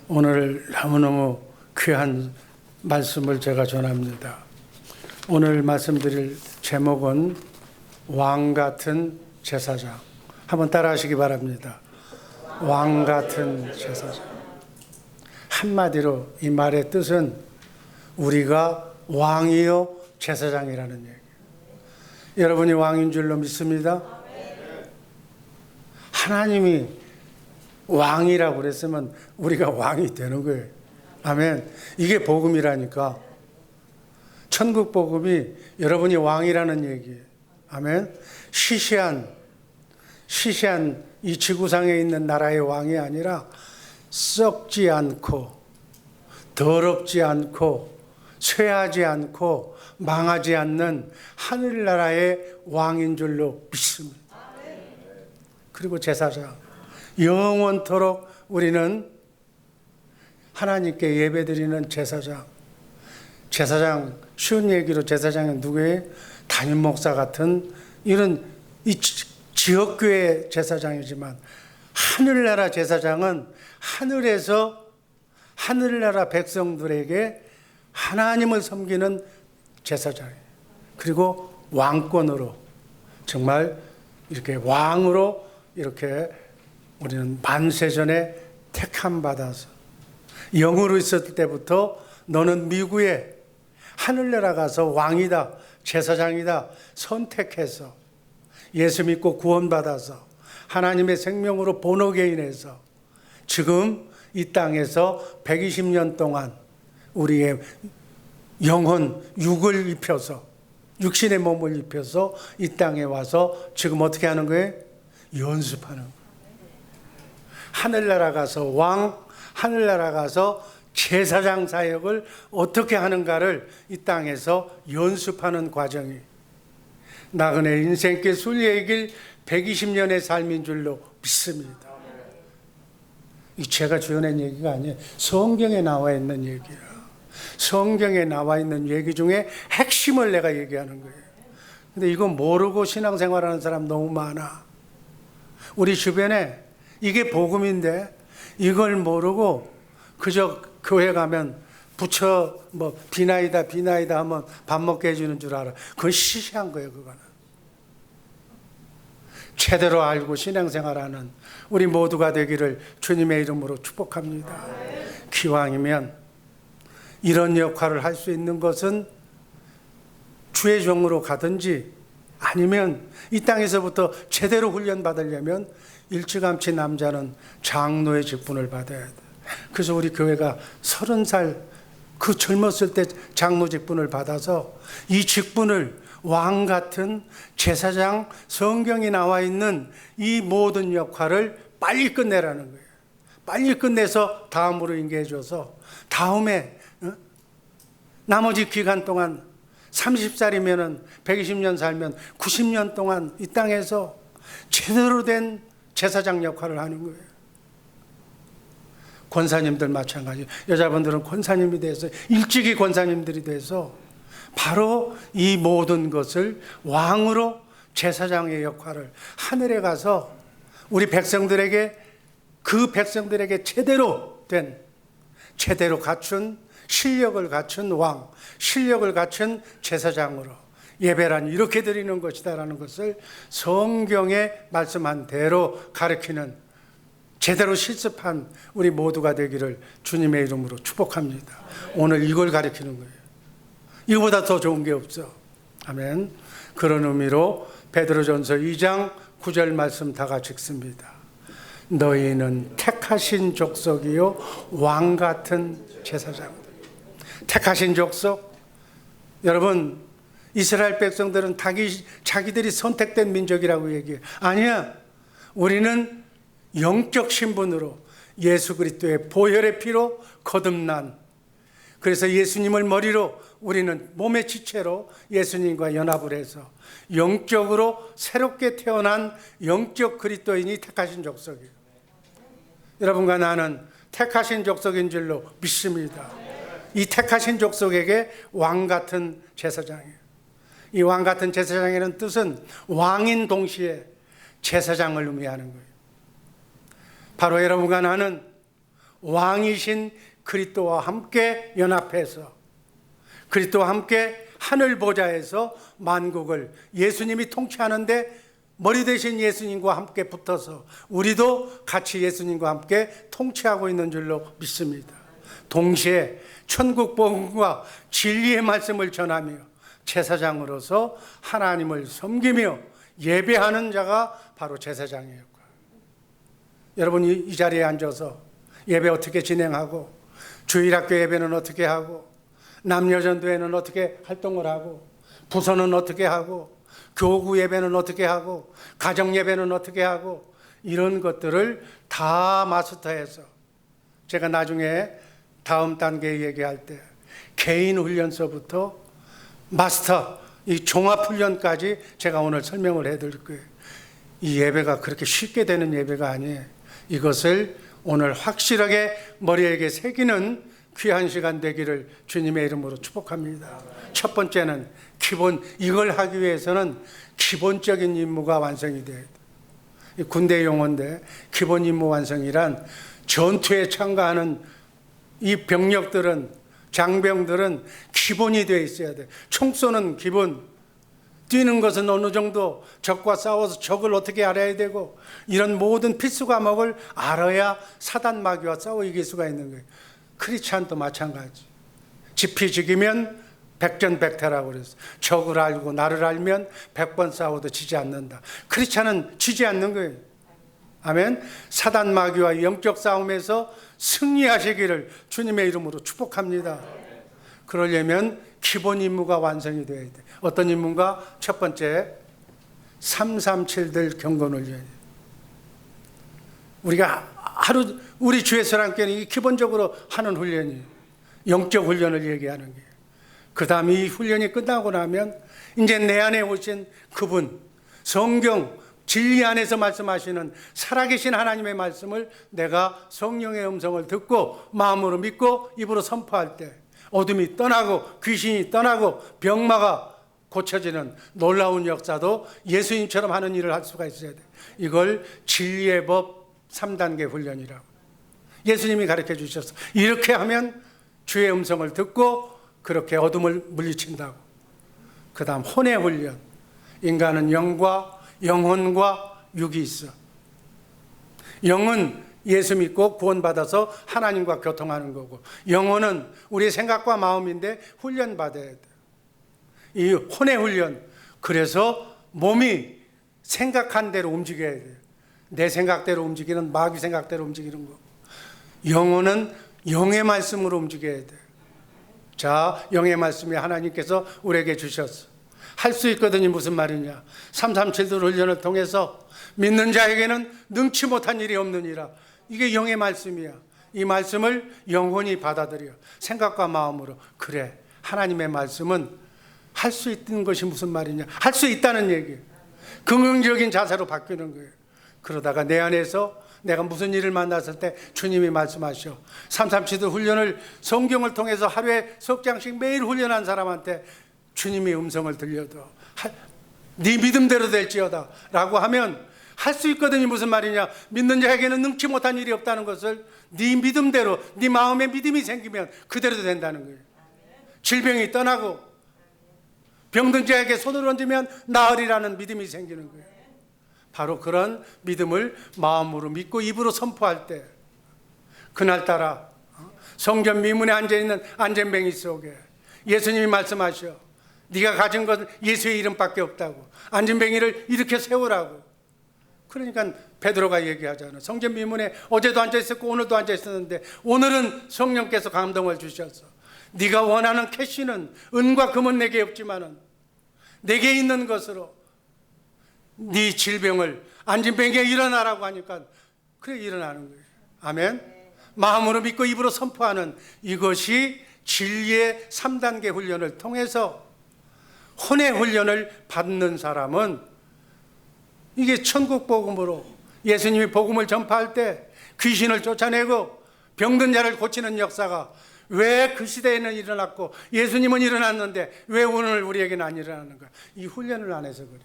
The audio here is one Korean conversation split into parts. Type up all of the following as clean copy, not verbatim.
오늘 너무너무 귀한 말씀을 제가 전합니다. 오늘 말씀드릴 제목은 왕 같은 제사장. 한번 따라하시기 바랍니다. 왕 같은 제사장. 한마디로 이 말의 뜻은 우리가 왕이요 제사장이라는 얘기예요. 여러분이 왕인 줄로 믿습니다. 하나님이 왕이라고 그랬으면 우리가 왕이 되는 거예요. 아멘. 이게 복음이라니까. 천국 복음이 여러분이 왕이라는 얘기예요. 아멘. 시시한 이 지구상에 있는 나라의 왕이 아니라 썩지 않고 더럽지 않고 쇠하지 않고 망하지 않는 하늘나라의 왕인 줄로 믿습니다. 그리고 제사장. 영원토록 우리는 하나님께 예배드리는 제사장. 쉬운 얘기로 제사장은 누구예요? 담임 목사 같은 이런 이 지역교회 제사장이지만 하늘나라 제사장은 하늘에서 하늘나라 백성들에게 하나님을 섬기는 제사장이에요. 그리고 왕권으로 정말 이렇게 왕으로 이렇게 우리는 만세전에 택함 받아서 영으로 있었을 때부터 너는 미국에 하늘나라 가서 왕이다, 제사장이다 선택해서 예수 믿고 구원받아서 하나님의 생명으로 본어게인해서 지금 이 땅에서 120년 동안 우리의 영혼 육을 입혀서 육신의 몸을 입혀서 이 땅에 와서 지금 어떻게 하는 거예요? 연습하는 거예요. 하늘나라 가서 왕, 하늘나라 가서 제사장 사역을 어떻게 하는가를 이 땅에서 연습하는 과정이 나그네 인생길 순례의 길 120년의 삶인 줄로 믿습니다. 이 제가 지어낸 얘기가 아니에요. 성경에 나와 있는 얘기야. 성경에 나와 있는 얘기 중에 핵심을 내가 얘기하는 거예요. 근데 이거 모르고 신앙생활하는 사람 너무 많아. 우리 주변에 이게 복음인데 이걸 모르고 그저 교회 가면 부처 비나이다 하면 밥 먹게 해주는 줄 알아. 그건 시시한 거예요. 그거는 제대로 알고 신앙생활하는 우리 모두가 되기를 주님의 이름으로 축복합니다. 기왕이면 이런 역할을 할 수 있는 것은 주의 종으로 가든지 아니면 이 땅에서부터 제대로 훈련받으려면 일찌감치 남자는 장로의 직분을 받아야 돼. 그래서 우리 교회가 30살 그 젊었을 때 장로 직분을 받아서 이 직분을 왕 같은 제사장 성경이 나와 있는 이 모든 역할을 빨리 끝내라는 거예요. 빨리 끝내서 다음으로 인계해 줘서 다음에 나머지 기간 동안 30살이면 120년 살면 90년 동안 이 땅에서 제대로 된 제사장 역할을 하는 거예요. 권사님들 마찬가지. 여자분들은 권사님이 돼서 일찍이 권사님들이 돼서 바로 이 모든 것을 왕으로 제사장의 역할을 하늘에 가서 우리 백성들에게 그 백성들에게 제대로 갖춘 실력을 갖춘 왕, 실력을 갖춘 제사장으로 예배란 이렇게 드리는 것이다라는 것을 성경에 말씀한 대로 가르치는 제대로 실습한 우리 모두가 되기를 주님의 이름으로 축복합니다. 오늘 이걸 가르치는 거예요. 이거보다 더 좋은 게 없어. 아멘. 그런 의미로 베드로전서 2장 9절 말씀 다 같이 읽습니다. 너희는 택하신 족속이요 왕 같은 제사장. 택하신 족속. 여러분 이스라엘 백성들은 자기들이 선택된 민족이라고 얘기해요. 아니야. 우리는 영적 신분으로 예수 그리스도의 보혈의 피로 거듭난, 그래서 예수님을 머리로 우리는 몸의 지체로 예수님과 연합을 해서 영적으로 새롭게 태어난 영적 그리스도인이 택하신 족속이에요. 여러분과 나는 택하신 족속인 줄로 믿습니다. 이 택하신 족속에게 왕 같은 제사장이에요. 이 왕 같은 제사장이라는 뜻은 왕인 동시에 제사장을 의미하는 거예요. 바로 여러분과 나는 왕이신 그리스도와 함께 연합해서 그리스도와 함께 하늘 보좌에서 만국을 예수님이 통치하는데 머리 대신 예수님과 함께 붙어서 우리도 같이 예수님과 함께 통치하고 있는 줄로 믿습니다. 동시에 천국 복음과 진리의 말씀을 전하며 제사장으로서 하나님을 섬기며 예배하는 자가 바로 제사장의 역할. 여러분 이 자리에 앉아서 예배 어떻게 진행하고 주일학교 예배는 어떻게 하고 남녀전도회는 어떻게 활동을 하고 부서는 어떻게 하고 교구 예배는 어떻게 하고 가정 예배는 어떻게 하고 이런 것들을 다 마스터해서 제가 나중에 다음 단계 얘기할 때 개인 훈련서부터 마스터 이 종합 훈련까지 제가 오늘 설명을 해드릴 거예요. 이 예배가 그렇게 쉽게 되는 예배가 아니에요. 이것을 오늘 확실하게 머리에게 새기는 귀한 시간 되기를 주님의 이름으로 축복합니다. 첫 번째는 이걸 하기 위해서는 기본적인 임무가 완성이 돼야 돼요. 군대 용어인데 기본 임무 완성이란 전투에 참가하는 이 병력들은 장병들은 기본이 되어 있어야 돼. 총 쏘는 기본, 뛰는 것은 어느 정도 적과 싸워서 적을 어떻게 알아야 되고 이런 모든 필수 과목을 알아야 사단 마귀와 싸워 이길 수가 있는 거예요. 크리스찬도 마찬가지. 지피지기면 백전백패라고 그랬어요. 적을 알고 나를 알면 100번 싸워도 지지 않는다. 크리스찬은 지지 않는 거예요. 아멘. 사단 마귀와 영적 싸움에서 승리하시기를 주님의 이름으로 축복합니다. 그러려면 기본 임무가 완성이 되어야 돼. 어떤 임무인가? 첫 번째 337들 경건훈련이에요. 우리가 우리 주예수랑교회는 기본적으로 하는 훈련이에요. 영적 훈련을 얘기하는 거예요. 그 다음 이 훈련이 끝나고 나면 이제 내 안에 오신 그분, 성경, 진리 안에서 말씀하시는 살아계신 하나님의 말씀을 내가 성령의 음성을 듣고 마음으로 믿고 입으로 선포할 때 어둠이 떠나고 귀신이 떠나고 병마가 고쳐지는 놀라운 역사도 예수님처럼 하는 일을 할 수가 있어야 돼. 이걸 진리의 법 3단계 훈련이라고 예수님이 가르쳐 주셨어. 이렇게 하면 주의 음성을 듣고 그렇게 어둠을 물리친다고. 그 다음 혼의 훈련. 인간은 영혼과 육이 있어. 영은 예수 믿고 구원받아서 하나님과 교통하는 거고, 영혼은 우리의 생각과 마음인데 훈련받아야 돼. 이 혼의 훈련. 그래서 몸이 생각한 대로 움직여야 돼. 내 생각대로 움직이는 마귀 생각대로 움직이는 거. 영혼은 영의 말씀으로 움직여야 돼. 자, 영의 말씀이 하나님께서 우리에게 주셨어. 할 수 있거든요. 무슨 말이냐? 337도 훈련을 통해서 믿는 자에게는 능치 못한 일이 없느니라. 이게 영의 말씀이야. 이 말씀을 영혼이 받아들여. 생각과 마음으로. 그래, 하나님의 말씀은 할 수 있는 것이 무슨 말이냐? 할 수 있다는 얘기예요. 긍정적인 자세로 바뀌는 거예요. 그러다가 내 안에서 내가 무슨 일을 만났을 때 주님이 말씀하셔. 337도 훈련을 성경을 통해서 하루에 석 장씩 매일 훈련한 사람한테 주님이 음성을 들려도 네 믿음대로 될지어다 라고 하면 할 수 있거든요. 무슨 말이냐? 믿는 자에게는 능치 못한 일이 없다는 것을 네 믿음대로, 네 마음에 믿음이 생기면 그대로 된다는 거예요. 질병이 떠나고 병든 자에게 손을 얹으면 나으리라는 믿음이 생기는 거예요. 바로 그런 믿음을 마음으로 믿고 입으로 선포할 때 그날따라 성전 미문에 앉아있는 안전뱅이 속에 예수님이 말씀하셔. 네가 가진 것은 예수의 이름밖에 없다고. 안전뱅이를 이렇게 세우라고. 그러니까 베드로가 얘기하잖아. 성전 미문에 어제도 앉아있었고 오늘도 앉아있었는데 오늘은 성령께서 감동을 주셔서 네가 원하는 캐시는 은과 금은 내게 없지만은 내게 있는 것으로 네 질병을 안진병에 일어나라고 하니까 그래 일어나는 거예요. 아멘. 마음으로 믿고 입으로 선포하는 이것이 진리의 3단계 훈련을 통해서 혼의 훈련을 받는 사람은 이게 천국 복음으로 예수님이 복음을 전파할 때 귀신을 쫓아내고 병든 자를 고치는 역사가 왜 그 시대에는 일어났고 예수님은 일어났는데 왜 오늘 우리에게는 안 일어나는가? 이 훈련을 안 해서 그래요.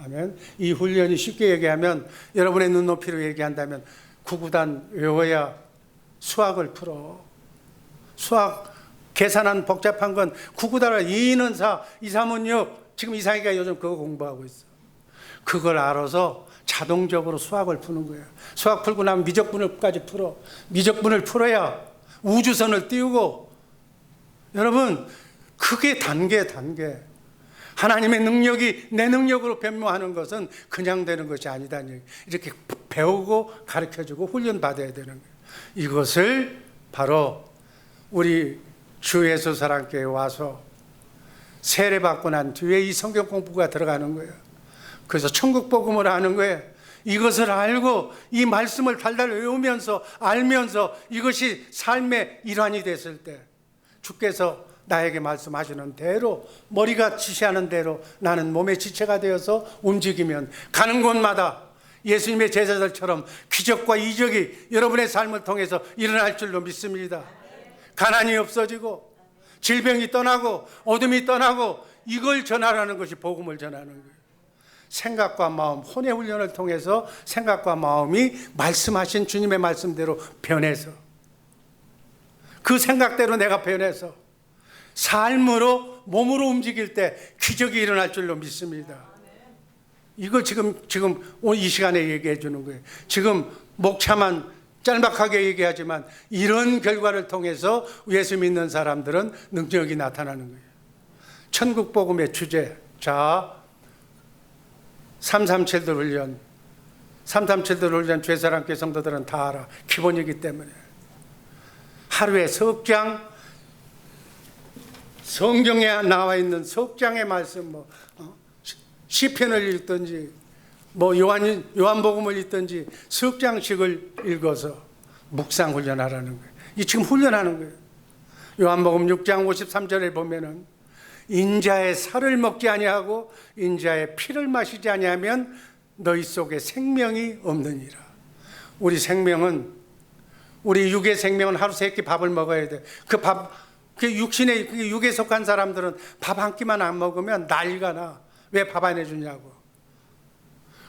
아멘. 이 훈련이 쉽게 얘기하면 여러분의 눈높이로 얘기한다면 구구단 외워야 수학을 풀어. 수학 계산한 복잡한 건 9구달러 2는 4, 2, 3은 6. 지금 이상이가 요즘 그거 공부하고 있어. 그걸 알아서 자동적으로 수학을 푸는 거예요. 수학 풀고 나면 미적분을까지 풀어. 미적분을 풀어야 우주선을 띄우고. 여러분, 그게 단계. 하나님의 능력이 내 능력으로 변모하는 것은 그냥 되는 것이 아니다는 얘기. 이렇게 배우고 가르쳐주고 훈련받아야 되는 거예요. 이것을 바로 우리 주 예수 사랑교회에 와서 세례받고 난 뒤에 이 성경 공부가 들어가는 거예요. 그래서 천국 복음을 하는 거예요. 이것을 알고 이 말씀을 달달 외우면서 알면서 이것이 삶의 일환이 됐을 때 주께서 나에게 말씀하시는 대로, 머리가 지시하는 대로 나는 몸의 지체가 되어서 움직이면 가는 곳마다 예수님의 제자들처럼 기적과 이적이 여러분의 삶을 통해서 일어날 줄로 믿습니다. 가난이 없어지고 질병이 떠나고 어둠이 떠나고, 이걸 전하라는 것이 복음을 전하는 거예요. 생각과 마음, 혼의 훈련을 통해서 생각과 마음이 말씀하신 주님의 말씀대로 변해서, 그 생각대로 내가 변해서 삶으로, 몸으로 움직일 때 기적이 일어날 줄로 믿습니다. 이거 지금 오늘 이 시간에 얘기해 주는 거예요. 지금 목차만 짤막하게 얘기하지만 이런 결과를 통해서 예수 믿는 사람들은 능력이 나타나는 거예요. 천국 복음의 주제. 자, 337들 훈련. 337들 훈련 죄사랑교회 성도들은 다 알아. 기본이기 때문에. 하루에 석 장, 성경에 나와 있는 석 장의 말씀, 시편을 읽든지 요한복음을 읽든지 석 장씩을 읽어서 묵상 훈련하라는 거예요. 이 지금 훈련하는 거예요. 요한복음 6장 53절에 보면은 인자의 살을 먹지 아니하고 인자의 피를 마시지 아니하면 너희 속에 생명이 없느니라. 우리 생명은, 우리 육의 생명은 하루 3끼 밥을 먹어야 돼. 그 육에 속한 사람들은 밥 한 끼만 안 먹으면 난리가 나. 왜 밥 안 해주냐고.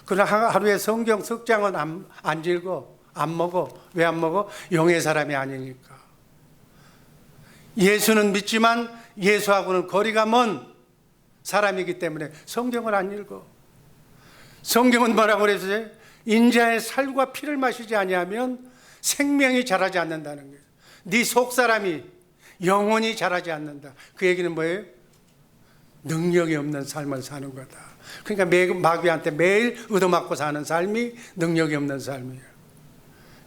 그러나 하루에 성경 석 장은 안 읽어, 안 먹어. 왜 안 먹어? 영의 사람이 아니니까. 예수는 믿지만 예수하고는 거리가 먼 사람이기 때문에 성경을 안 읽어. 성경은 뭐라고 그랬어요? 인자의 살과 피를 마시지 아니하면 생명이 자라지 않는다는 거예요. 네 속사람이 영혼이 자라지 않는다. 그 얘기는 뭐예요? 능력이 없는 삶을 사는 거다. 그러니까 마귀한테 매일 얻어맞고 사는 삶이 능력이 없는 삶이에요.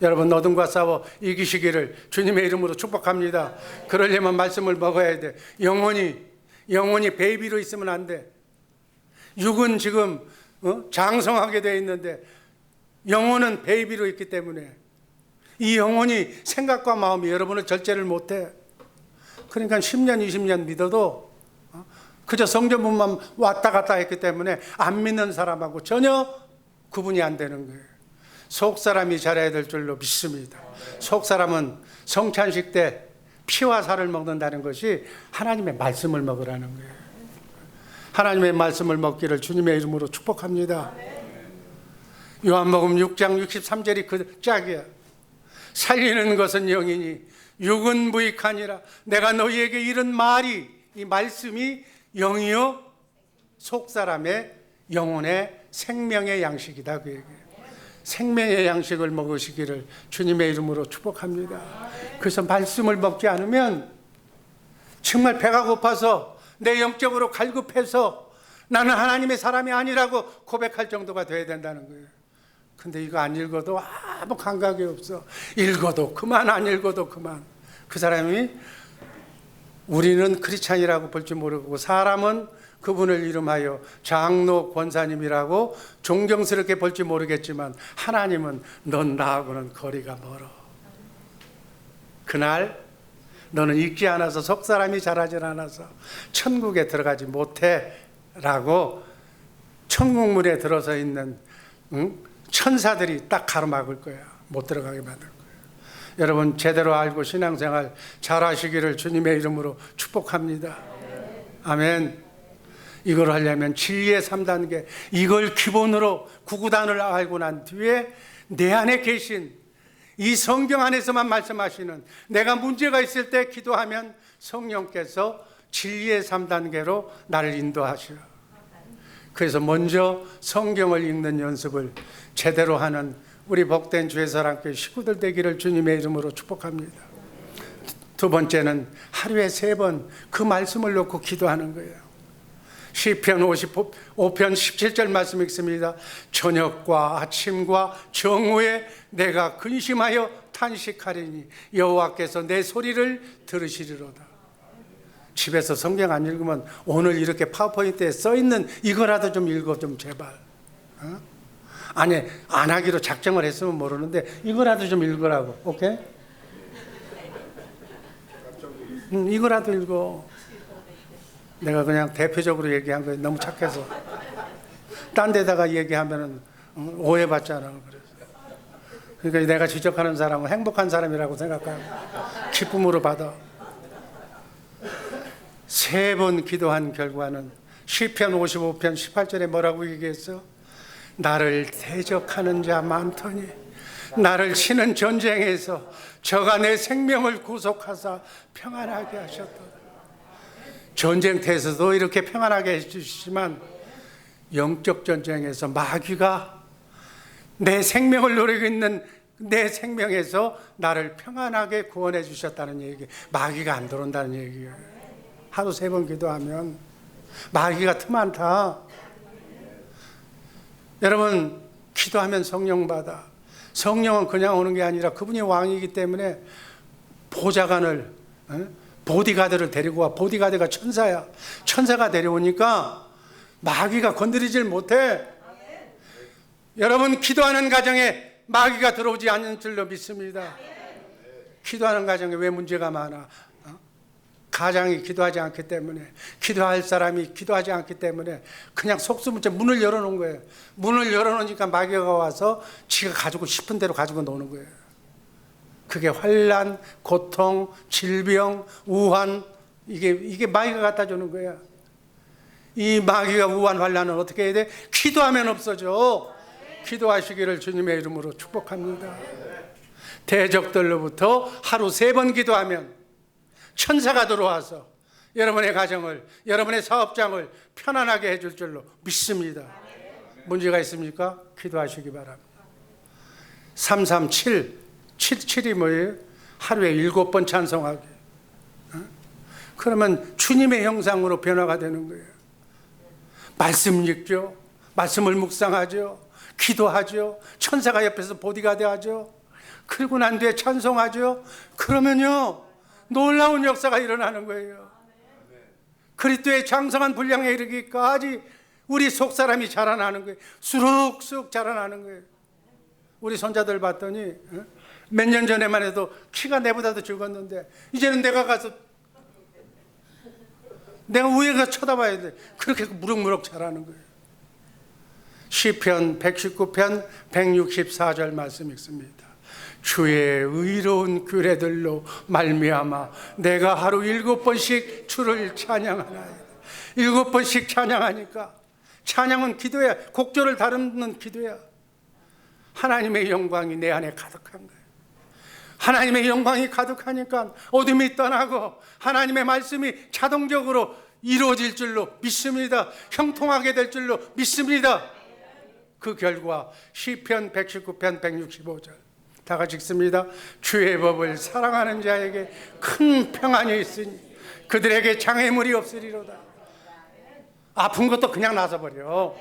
여러분, 어둠과 싸워 이기시기를 주님의 이름으로 축복합니다. 그러려면 말씀을 먹어야 돼. 영혼이 베이비로 있으면 안 돼. 육은 지금 장성하게 되어 있는데 영혼은 베이비로 있기 때문에 이 영혼이 생각과 마음이 여러분을 절제를 못해. 그러니까 10년 20년 믿어도 그저 성전문만 왔다 갔다 했기 때문에 안 믿는 사람하고 전혀 구분이 안 되는 거예요. 속사람이 자라야 될 줄로 믿습니다. 속사람은 성찬식 때 피와 살을 먹는다는 것이 하나님의 말씀을 먹으라는 거예요. 하나님의 말씀을 먹기를 주님의 이름으로 축복합니다. 요한복음 6장 63절이 그 짝이야. 살리는 것은 영이니 육은 무익하니라. 내가 너희에게 이른 말이, 이 말씀이 영이요 속사람의 영혼의 생명의 양식이다. 그 얘기예요. 생명의 양식을 먹으시기를 주님의 이름으로 축복합니다. 그래서 말씀을 먹지 않으면 정말 배가 고파서 내 영적으로 갈급해서 나는 하나님의 사람이 아니라고 고백할 정도가 돼야 된다는 거예요. 근데 이거 안 읽어도 아무 감각이 없어. 읽어도 그만, 안 읽어도 그만. 그 사람이, 우리는 크리스찬이라고 볼지 모르고 사람은 그분을 이름하여 장로 권사님이라고 존경스럽게 볼지 모르겠지만 하나님은 넌 나하고는 거리가 멀어. 그날 너는 읽지 않아서 속사람이 자라질 않아서 천국에 들어가지 못해 라고 천국문에 들어서 있는 천사들이 딱 가로막을 거야. 못 들어가게 만들 거야. 여러분, 제대로 알고 신앙생활 잘하시기를 주님의 이름으로 축복합니다. 아멘. 이걸 하려면 진리의 3단계, 이걸 기본으로 구구단을 알고 난 뒤에 내 안에 계신 이 성경 안에서만 말씀하시는, 내가 문제가 있을 때 기도하면 성령께서 진리의 3단계로 나를 인도하시오. 그래서 먼저 성경을 읽는 연습을 제대로 하는 우리 복된 주의사랑교회 식구들 되기를 주님의 이름으로 축복합니다. 두 번째는 하루에 3번 그 말씀을 놓고 기도하는 거예요. 시편 55편 17절 말씀 읽습니다. 저녁과 아침과 정오에 내가 근심하여 탄식하리니 여호와께서 내 소리를 들으시리로다. 집에서 성경 안 읽으면 오늘 이렇게 파워포인트에 써있는 이거라도 좀 읽어 좀 제발. 아니 안 하기로 작정을 했으면 모르는데 이거라도 좀 읽으라고. 오케이? 이거라도 읽어. 내가 그냥 대표적으로 얘기한 거예요. 너무 착해서. 딴 데다가 얘기하면은 오해받잖아. 그래서. 그러니까 내가 지적하는 사람은 행복한 사람이라고 생각하고 기쁨으로 받아. 3번 기도한 결과는 시편 55편 18절에 뭐라고 얘기했어? 나를 대적하는 자 많더니 나를 치는 전쟁에서 저가 내 생명을 구속하사 평안하게 하셨도다. 전쟁터에서도 이렇게 평안하게 해주시지만 영적 전쟁에서 마귀가 내 생명을 노리고 있는 내 생명에서 나를 평안하게 구원해 주셨다는 얘기. 마귀가 안 들어온다는 얘기예요. 하루 3번 기도하면 마귀가 틈 많다. 여러분 기도하면 성령 받아. 성령은 그냥 오는 게 아니라 그분이 왕이기 때문에 보좌관을 보디가드를 데리고 와. 보디가드가 천사야. 천사가 데려오니까 마귀가 건드리질 못해. 여러분 기도하는 가정에 마귀가 들어오지 않는 줄로 믿습니다. 기도하는 가정에 왜 문제가 많아? 가장이 기도하지 않기 때문에, 기도할 사람이 기도하지 않기 때문에 그냥 속수무책 문을 열어놓은 거예요. 문을 열어놓으니까 마귀가 와서 지가 가지고 싶은 대로 가지고 노는 거예요. 그게 환난, 고통, 질병, 우환, 이게 마귀가 갖다 주는 거야. 이 마귀가 우환, 환난은 어떻게 해야 돼? 기도하면 없어져. 기도하시기를 주님의 이름으로 축복합니다. 대적들로부터 하루 3번 기도하면 천사가 들어와서 여러분의 가정을, 여러분의 사업장을 편안하게 해줄 줄로 믿습니다. 문제가 있습니까? 기도하시기 바랍니다. 337, 77이 뭐예요? 하루에 7번 찬송하기. 그러면 주님의 형상으로 변화가 되는 거예요. 말씀 읽죠. 말씀을 묵상하죠. 기도하죠. 천사가 옆에서 보디가드 하죠. 그리고 난 뒤에 찬송하죠. 그러면요 놀라운 역사가 일어나는 거예요. 그리스도의 장성한 분량에 이르기까지 우리 속사람이 자라나는 거예요. 수룩수룩 자라나는 거예요. 우리 손자들 봤더니 몇 년 전에만 해도 키가 내보다도 적었는데 이제는 내가 가서 내가 위에 가서 쳐다봐야 돼. 그렇게 무럭무럭 자라는 거예요. 시편 119편 164절 말씀 읽습니다. 주의 의로운 규례들로 말미암아 내가 하루 7번씩 주를 찬양하나이다. 7번씩 찬양하니까, 찬양은 기도야. 곡조를 다루는 기도야. 하나님의 영광이 내 안에 가득한 거예요. 하나님의 영광이 가득하니까 어둠이 떠나고 하나님의 말씀이 자동적으로 이루어질 줄로 믿습니다. 형통하게 될 줄로 믿습니다. 그 결과 시편 119편 165절 다 같이 읽습니다. 주의 법을 사랑하는 자에게 큰 평안이 있으니 그들에게 장애물이 없으리로다. 아픈 것도 그냥 놔서버려.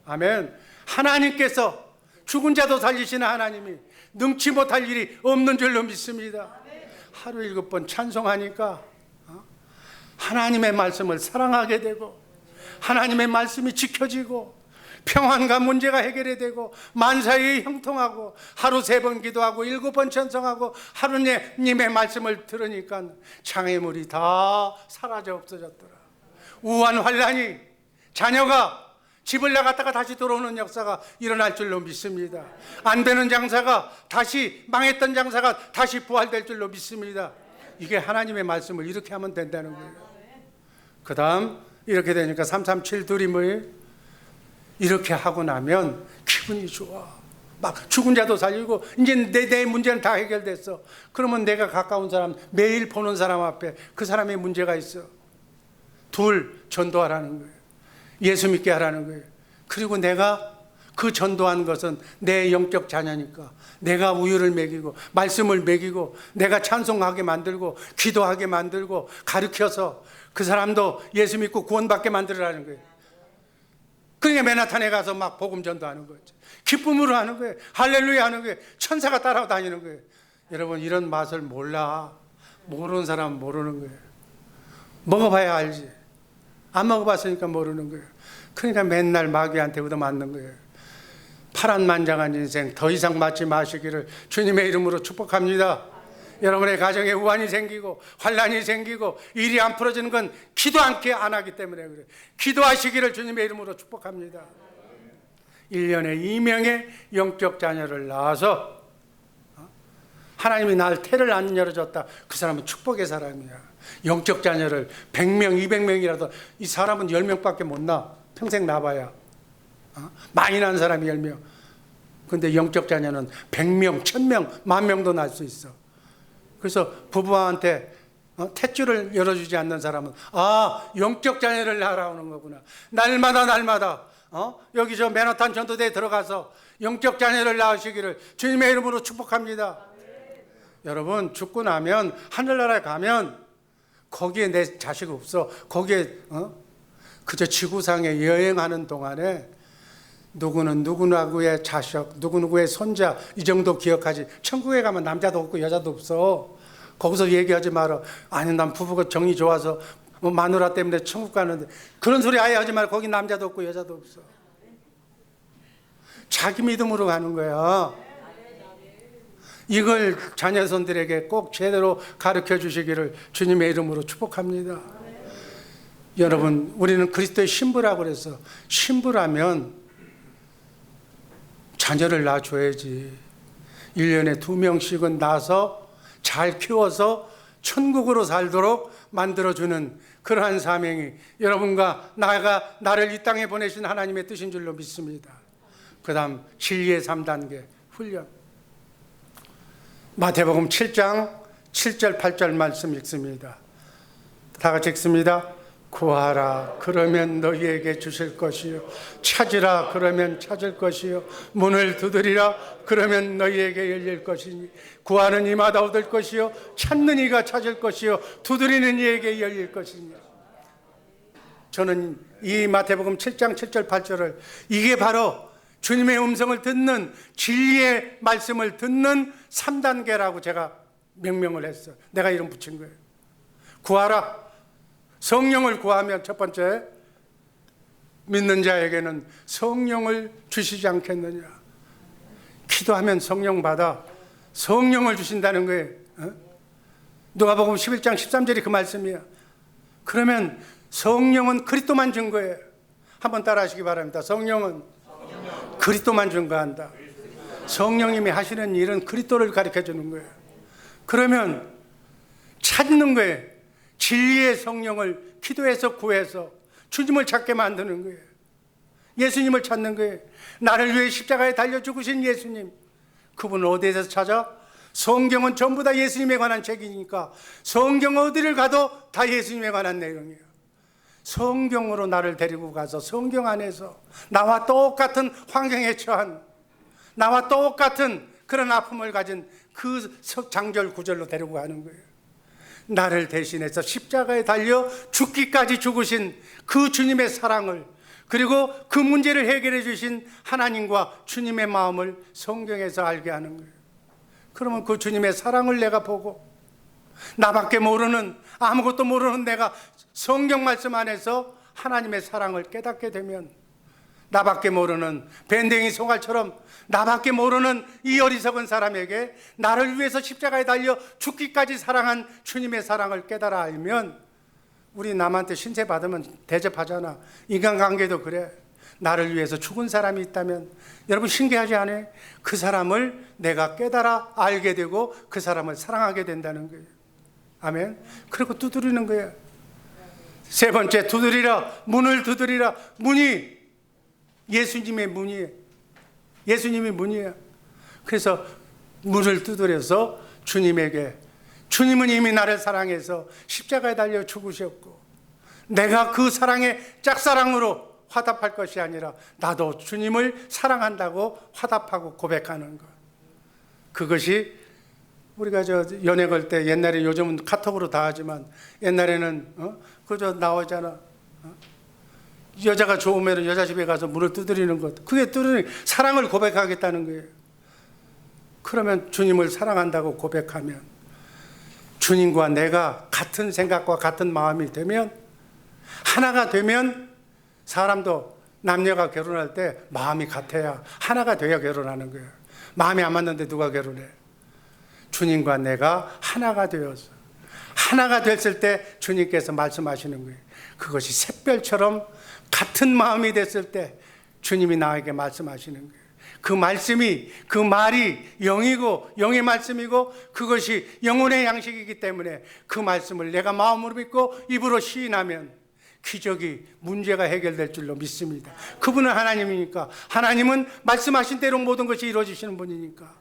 아멘. 하나님께서 죽은 자도 살리시는 하나님이 능치 못할 일이 없는 줄로 믿습니다. 하루 7번 찬송하니까 하나님의 말씀을 사랑하게 되고 하나님의 말씀이 지켜지고 평안과 문제가 해결이 되고 만사히 형통하고 하루 3번 기도하고 7번 찬송하고 하루님의 말씀을 들으니까 장애물이 다 사라져 없어졌더라. 우한 환란이 자녀가 집을 나갔다가 다시 들어오는 역사가 일어날 줄로 믿습니다. 안 되는 장사가 다시, 망했던 장사가 다시 부활될 줄로 믿습니다. 이게 하나님의 말씀을 이렇게 하면 된다는 거예요. 그 다음 이렇게 되니까 337 둘이 뭐예요? 이렇게 하고 나면 기분이 좋아. 막 죽은 자도 살리고 이제 내 문제는 다 해결됐어. 그러면 내가 가까운 사람, 매일 보는 사람 앞에 그 사람의 문제가 있어. 둘, 전도하라는 거예요. 예수 믿게 하라는 거예요. 그리고 내가 그 전도한 것은 내 영적 자녀니까 내가 우유를 먹이고 말씀을 먹이고 내가 찬송하게 만들고 기도하게 만들고 가르쳐서 그 사람도 예수 믿고 구원받게 만들으라는 거예요. 그러니까 맨하탄에 가서 막 복음 전도하는 거죠. 기쁨으로 하는 거예요. 할렐루야 하는 거예요. 천사가 따라다니는 거예요. 여러분, 이런 맛을 몰라. 모르는 사람은 모르는 거예요. 먹어봐야 알지. 안 먹어봤으니까 모르는 거예요. 그러니까 맨날 마귀한테 얻어맞는 거예요. 파란만장한 인생 더 이상 맞지 마시기를 주님의 이름으로 축복합니다. 여러분의 가정에 우환이 생기고 환난이 생기고 일이 안 풀어지는 건 기도 안 하기 때문에 그래요. 기도하시기를 주님의 이름으로 축복합니다. 1년에 2명의 영적 자녀를 낳아서 하나님이 날 태를 안 열어줬다. 그 사람은 축복의 사람이야. 영적 자녀를 100명, 200명이라도 이 사람은 10명밖에 못 낳아. 평생 낳아봐야. 많이 낳은 사람이 10명. 근데 영적 자녀는 100명, 1000명, 10,000명도 낳을 수 있어. 그래서 부부한테 탯줄을 열어주지 않는 사람은 영적 자녀를 낳으라는 거구나. 날마다 여기 저 맨하탄 전도대에 들어가서 영적 자녀를 낳으시기를 주님의 이름으로 축복합니다. 여러분, 죽고 나면 하늘나라에 가면 거기에 내 자식 없어. 거기에 그저 지구상에 여행하는 동안에 누구는 누구누구의 자식, 누구누구의 손자 이 정도 기억하지. 천국에 가면 남자도 없고 여자도 없어. 거기서 얘기하지 마라. 아니, 난 부부가 정이 좋아서 마누라 때문에 천국 가는데. 그런 소리 아예 하지 마라. 거기 남자도 없고 여자도 없어. 자기 믿음으로 가는 거야. 이걸 자녀손들에게 꼭 제대로 가르쳐 주시기를 주님의 이름으로 축복합니다. 여러분, 우리는 그리스도의 신부라고 그래서 신부라면 자녀를 낳아줘야지. 1년에 2명씩은 낳아서 잘 키워서 천국으로 살도록 만들어주는 그러한 사명이 여러분과 나를 이 땅에 보내신 하나님의 뜻인 줄로 믿습니다. 그 다음 진리의 3단계 훈련. 마태복음 7장 7절 8절 말씀 읽습니다. 다 같이 읽습니다. 구하라 그러면 너희에게 주실 것이요, 찾으라 그러면 찾을 것이요, 문을 두드리라 그러면 너희에게 열릴 것이니 구하는 이마다 얻을 것이요, 찾는 이가 찾을 것이요, 두드리는 이에게 열릴 것이니. 저는 이 마태복음 7장 7절 8절을 이게 바로 주님의 음성을 듣는, 진리의 말씀을 듣는 3단계라고 제가 명명을 했어요. 내가 이름 붙인 거예요. 구하라. 성령을 구하면 첫 번째, 믿는 자에게는 성령을 주시지 않겠느냐. 기도하면 성령 받아. 성령을 주신다는 거예요. 누가복음 11장 13절이 그 말씀이야. 그러면 성령은 그리스도만 준 거예요. 한번 따라 하시기 바랍니다. 성령은 그리스도만 증거한다. 성령님이 하시는 일은 그리스도를 가르쳐 주는 거예요. 그러면 찾는 거예요. 진리의 성령을 기도해서 구해서 주님을 찾게 만드는 거예요. 예수님을 찾는 거예요. 나를 위해 십자가에 달려 죽으신 예수님, 그분은 어디에서 찾아? 성경은 전부 다 예수님에 관한 책이니까 성경 어디를 가도 다 예수님에 관한 내용이에요. 성경으로 나를 데리고 가서 성경 안에서 나와 똑같은 환경에 처한, 나와 똑같은 그런 아픔을 가진 그 장절 구절로 데리고 가는 거예요. 나를 대신해서 십자가에 달려 죽기까지 죽으신 그 주님의 사랑을, 그리고 그 문제를 해결해 주신 하나님과 주님의 마음을 성경에서 알게 하는 거예요. 그러면 그 주님의 사랑을 내가 보고, 나밖에 모르는, 아무것도 모르는 내가 성경 말씀 안에서 하나님의 사랑을 깨닫게 되면, 나밖에 모르는 밴댕이 소갈처럼 나밖에 모르는 이 어리석은 사람에게 나를 위해서 십자가에 달려 죽기까지 사랑한 주님의 사랑을 깨달아 알면, 우리 남한테 신세 받으면 대접하잖아. 인간관계도 그래. 나를 위해서 죽은 사람이 있다면 여러분 신기하지 않아요? 그 사람을 내가 깨달아 알게 되고 그 사람을 사랑하게 된다는 거예요. 아멘. 그리고 두드리는 거예요. 세 번째, 두드리라. 문을 두드리라. 문이 예수님의 문이에요. 예수님이 문이에요. 그래서 문을 두드려서 주님에게, 주님은 이미 나를 사랑해서 십자가에 달려 죽으셨고 내가 그 사랑의 짝사랑으로 화답할 것이 아니라 나도 주님을 사랑한다고 화답하고 고백하는 것. 그것이 우리가 연애 걸 때, 옛날에, 요즘은 카톡으로 다 하지만 옛날에는 그저 나오잖아. 여자가 좋으면 여자 집에 가서 문을 두드리는 것. 그게 두드리는 사랑을 고백하겠다는 거예요. 그러면 주님을 사랑한다고 고백하면 주님과 내가 같은 생각과 같은 마음이 되면, 하나가 되면, 사람도 남녀가 결혼할 때 마음이 같아야, 하나가 돼야 결혼하는 거예요. 마음이 안 맞는데 누가 결혼해? 주님과 내가 하나가 되어서, 하나가 됐을 때 주님께서 말씀하시는 거예요. 그것이 샛별처럼 같은 마음이 됐을 때 주님이 나에게 말씀하시는 거예요. 그 말씀이, 그 말이 영이고 영의 말씀이고 그것이 영혼의 양식이기 때문에 그 말씀을 내가 마음으로 믿고 입으로 시인하면 기적이, 문제가 해결될 줄로 믿습니다. 그분은 하나님이니까, 하나님은 말씀하신 대로 모든 것이 이루어지시는 분이니까.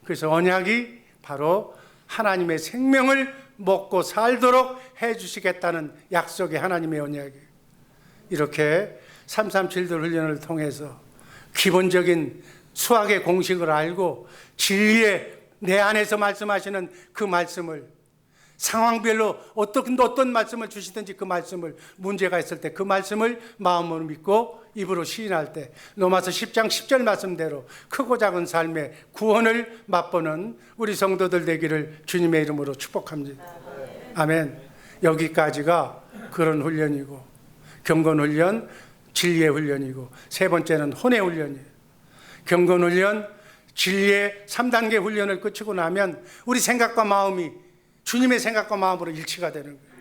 그래서 언약이 바로 하나님의 생명을 먹고 살도록 해주시겠다는 약속의 하나님의 언약이에요. 이렇게 337들 훈련을 통해서 기본적인 수학의 공식을 알고 진리의 내 안에서 말씀하시는 그 말씀을, 상황별로 어떤 말씀을 주시든지 그 말씀을, 문제가 있을 때 그 말씀을 마음으로 믿고 입으로 시인할 때 로마서 10장 10절 말씀대로 크고 작은 삶의 구원을 맛보는 우리 성도들 되기를 주님의 이름으로 축복합니다. 아멘. 여기까지가 그런 훈련이고, 경건훈련, 진리의 훈련이고, 세 번째는 혼의 훈련이에요. 경건훈련, 진리의 3단계 훈련을 거치고 나면 우리 생각과 마음이 주님의 생각과 마음으로 일치가 되는 거예요.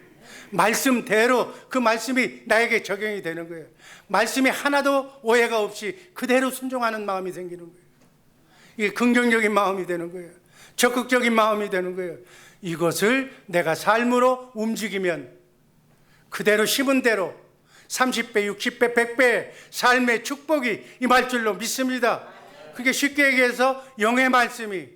말씀대로 그 말씀이 나에게 적용이 되는 거예요. 말씀이 하나도 오해가 없이 그대로 순종하는 마음이 생기는 거예요. 이게 긍정적인 마음이 되는 거예요. 적극적인 마음이 되는 거예요. 이것을 내가 삶으로 움직이면 그대로 심은 대로 30배, 60배, 100배의 삶의 축복이 임할 줄로 믿습니다. 그게 쉽게 얘기해서 영의 말씀이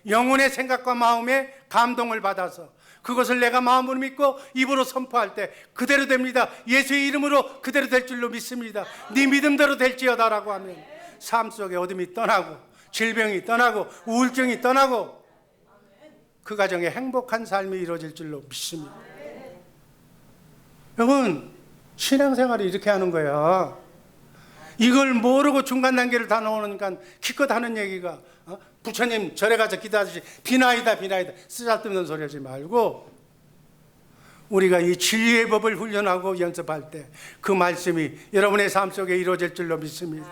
영혼의 생각과 마음에 감동을 받아서 그것을 내가 마음으로 믿고 입으로 선포할 때 그대로 됩니다. 예수의 이름으로 그대로 될 줄로 믿습니다. 네 믿음대로 될지어다라고 하면 삶 속에 어둠이 떠나고 질병이 떠나고 우울증이 떠나고 그 가정에 행복한 삶이 이루어질 줄로 믿습니다. 여러분, 신앙생활이 이렇게 하는 거야. 이걸 모르고 중간 단계를 다 넣으니까 기껏 하는 얘기가 부처님 절에 가서 기도하듯이 비나이다 쓰잘데없는 소리 하지 말고, 우리가 이 진리의 법을 훈련하고 연습할 때 그 말씀이 여러분의 삶 속에 이루어질 줄로 믿습니다.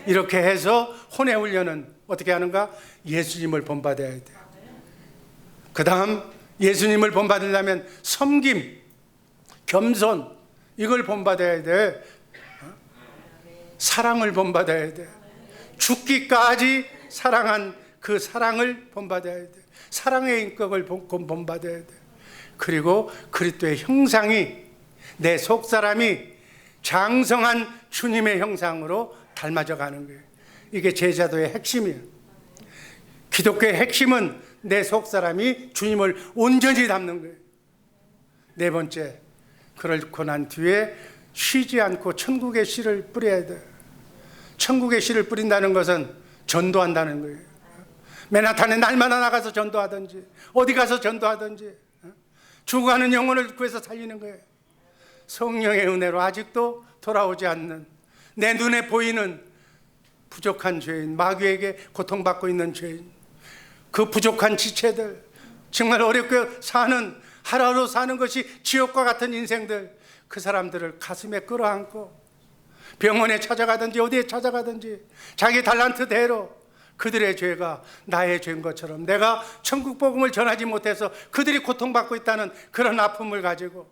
이렇게 해서 혼의 훈련은 어떻게 하는가? 예수님을 본받아야 돼. 그 다음 예수님을 본받으려면 섬김, 겸손, 이걸 본받아야 돼. 사랑을 본받아야 돼. 죽기까지 사랑한 그 사랑을 본받아야 돼. 사랑의 인격을 본받아야 돼. 그리고 그리스도의 형상이, 내 속사람이 장성한 주님의 형상으로 닮아져 가는 거예요. 이게 제자도의 핵심이에요. 기독교의 핵심은 내 속사람이 주님을 온전히 닮는 거예요. 네 번째, 그렇고 난 뒤에 쉬지 않고 천국의 씨를 뿌려야 돼요. 천국의 씨를 뿌린다는 것은 전도한다는 거예요. 맨하탄에 날마다 나가서 전도하든지 어디 가서 전도하든지 죽어가는 영혼을 구해서 살리는 거예요. 성령의 은혜로 아직도 돌아오지 않는, 내 눈에 보이는 부족한 죄인, 마귀에게 고통받고 있는 죄인, 그 부족한 지체들, 정말 어렵게 사는, 하루하루 사는 것이 지옥과 같은 인생들, 그 사람들을 가슴에 끌어안고 병원에 찾아가든지 어디에 찾아가든지 자기 달란트대로 그들의 죄가 나의 죄인 것처럼 내가 천국 복음을 전하지 못해서 그들이 고통받고 있다는 그런 아픔을 가지고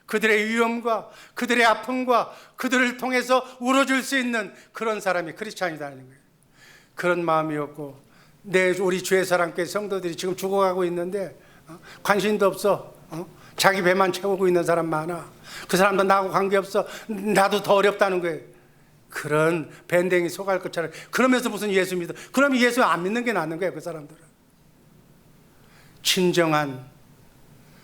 그들의 위험과 그들의 아픔과 그들을 통해서 울어줄 수 있는 그런 사람이 크리스찬이라는 거예요. 그런 마음이었고, 우리 주의 사랑교회 성도들이 지금 죽어가고 있는데 관심도 없어. 자기 배만 채우고 있는 사람 많아. 그 사람도 나하고 관계없어. 나도 더 어렵다는 거예요. 그런 밴댕이 속알 것처럼. 그러면서 무슨 예수 믿어? 그러면 예수 안 믿는 게 낫는 거예요, 그 사람들은. 진정한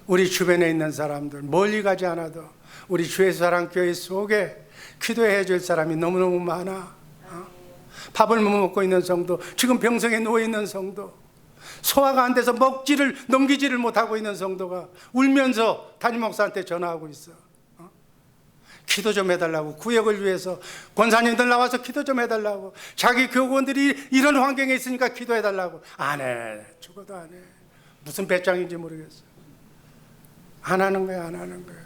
우리 주변에 있는 사람들, 멀리 가지 않아도 우리 주의 사랑 교회 속에 기도해 줄 사람이 너무너무 많아. 밥을 못 먹고 있는 성도, 지금 병성에 누워 있는 성도, 소화가 안 돼서 먹지를 넘기지를 못하고 있는 성도가 울면서 담임 목사한테 전화하고 있어. 기도 좀 해달라고, 구역을 위해서 권사님들 나와서 기도 좀 해달라고, 자기 교구원들이 이런 환경에 있으니까 기도해달라고. 안 해, 죽어도 안 해. 무슨 배짱인지 모르겠어. 안 하는 거야, 안 하는 거야.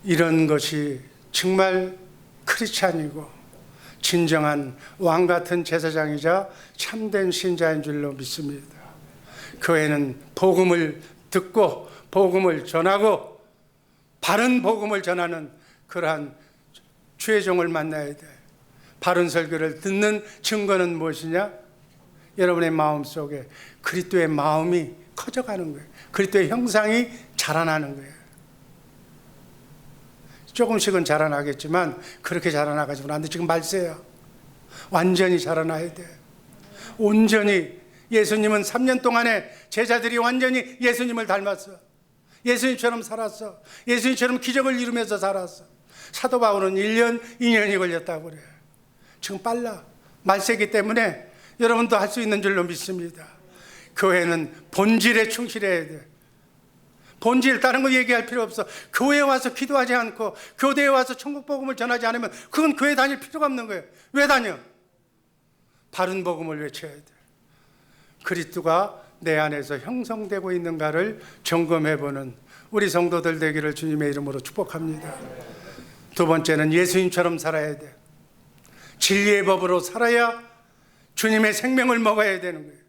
이런 것이 정말 크리스찬이고 진정한 왕 같은 제사장이자 참된 신자인 줄로 믿습니다. 교회는 복음을 듣고 복음을 전하고 바른 복음을 전하는 그러한 주의 종을 만나야 돼. 바른 설교를 듣는 증거는 무엇이냐? 여러분의 마음속에 그리스도의 마음이 커져가는 거예요. 그리스도의 형상이 자라나는 거예요. 조금씩은 자라나겠지만 그렇게 자라나가지고는 안 돼. 지금 말세야. 완전히 자라나야 돼. 온전히. 예수님은 3년 동안에 제자들이 완전히 예수님을 닮았어. 예수님처럼 살았어. 예수님처럼 기적을 이루면서 살았어. 사도 바울은 1년, 2년이 걸렸다고 그래. 지금 빨라. 말세기 때문에 여러분도 할 수 있는 줄로 믿습니다. 교회는 본질에 충실해야 돼. 본질, 다른 거 얘기할 필요 없어. 교회에 와서 기도하지 않고 교대에 와서 천국 복음을 전하지 않으면 그건 교회 다닐 필요가 없는 거예요. 왜 다녀? 바른 복음을 외쳐야 돼. 그리스도가 내 안에서 형성되고 있는가를 점검해보는 우리 성도들 되기를 주님의 이름으로 축복합니다. 두 번째는 예수님처럼 살아야 돼. 진리의 법으로 살아야 주님의 생명을 먹어야 되는 거예요.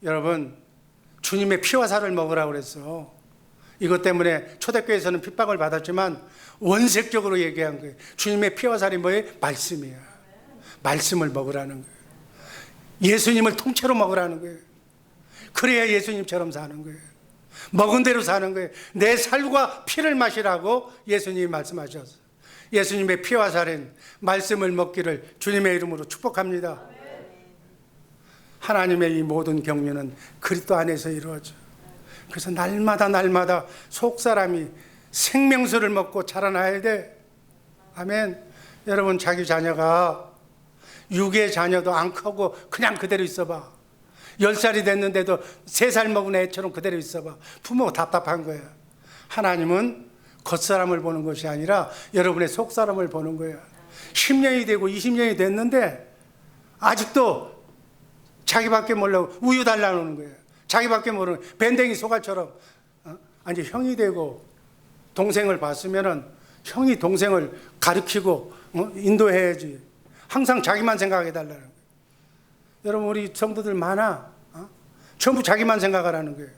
여러분, 주님의 피와 살을 먹으라고 그랬어. 이것 때문에 초대교회에서는 핍박을 받았지만 원색적으로 얘기한 거예요. 주님의 피와 살이 뭐예요? 말씀이야. 말씀을 먹으라는 거예요. 예수님을 통째로 먹으라는 거예요. 그래야 예수님처럼 사는 거예요. 먹은 대로 사는 거예요. 내 살과 피를 마시라고 예수님이 말씀하셨어요. 예수님의 피와 살인 말씀을 먹기를 주님의 이름으로 축복합니다. 하나님의 이 모든 경륜은 그리스도 안에서 이루어져. 그래서 날마다 속사람이 생명수를 먹고 자라나야 돼. 아멘. 여러분, 자기 자녀가 육의 자녀도 안 크고 그냥 그대로 있어봐. 10살이 됐는데도 3살 먹은 애처럼 그대로 있어봐. 부모가 답답한 거야. 하나님은 겉사람을 보는 것이 아니라 여러분의 속사람을 보는 거야. 10년이 되고 20년이 됐는데 아직도 자기밖에 모르고 우유 달라는 거예요. 자기밖에 모르는 밴댕이 소갈처럼. 아니, 형이 되고 동생을 봤으면은 형이 동생을 가르치고 인도해야지. 항상 자기만 생각해달라는 거예요. 여러분, 우리 성도들 많아. 전부 자기만 생각하라는 거예요.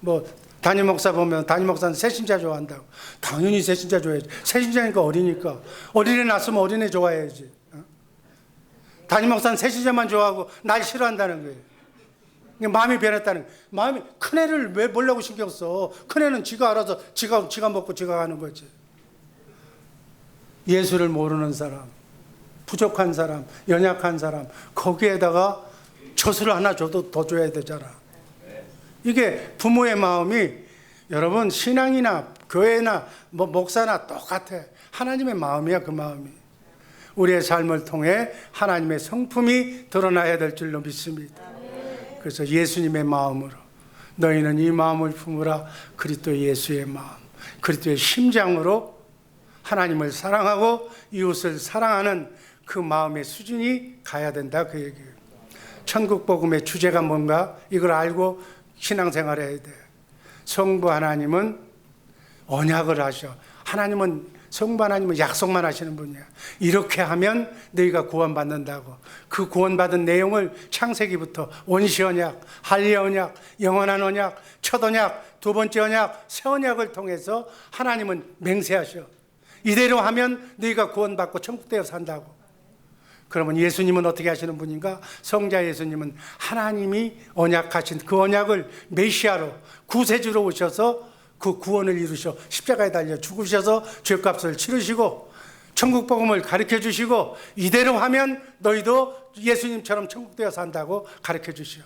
뭐 담임 목사 보면 담임 목사는 새신자 좋아한다고. 당연히 새신자 좋아해야지. 새신자니까 어리니까. 어린애 낳았으면 어린애 좋아해야지. 담임 목사는 새신자만 좋아하고 날 싫어한다는 거예요. 마음이 변했다는 거예요. 마음이, 큰애를 왜 보려고 신경 써? 큰애는 지가 알아서 지가 먹고 지가 가는 거지. 예수를 모르는 사람, 부족한 사람, 연약한 사람, 거기에다가 젖을 하나 줘도 더 줘야 되잖아. 이게 부모의 마음이, 여러분, 신앙이나 교회나 뭐 목사나 똑같아. 하나님의 마음이야, 그 마음이. 우리의 삶을 통해 하나님의 성품이 드러나야 될 줄로 믿습니다. 그래서 예수님의 마음으로, 너희는 이 마음을 품으라. 그리스도 예수의 마음, 그리스도의 심장으로 하나님을 사랑하고 이웃을 사랑하는 그 마음의 수준이 가야 된다, 그 얘기예요. 천국 복음의 주제가 뭔가 이걸 알고 신앙생활해야 돼. 성부 하나님은 언약을 하셔. 성부 하나님은 약속만 하시는 분이야. 이렇게 하면 너희가 구원받는다고. 그 구원받은 내용을 창세기부터 원시 언약, 할례 언약, 영원한 언약, 첫 언약, 두 번째 언약, 새 언약을 통해서 하나님은 맹세하셔. 이대로 하면 너희가 구원받고 천국되어 산다고. 그러면 예수님은 어떻게 하시는 분인가? 성자 예수님은 하나님이 언약하신 그 언약을 메시아로, 구세주로 오셔서 그 구원을 이루셔 십자가에 달려 죽으셔서 죄값을 치르시고 천국 복음을 가르쳐 주시고 이대로 하면 너희도 예수님처럼 천국 되어 산다고 가르쳐 주시오.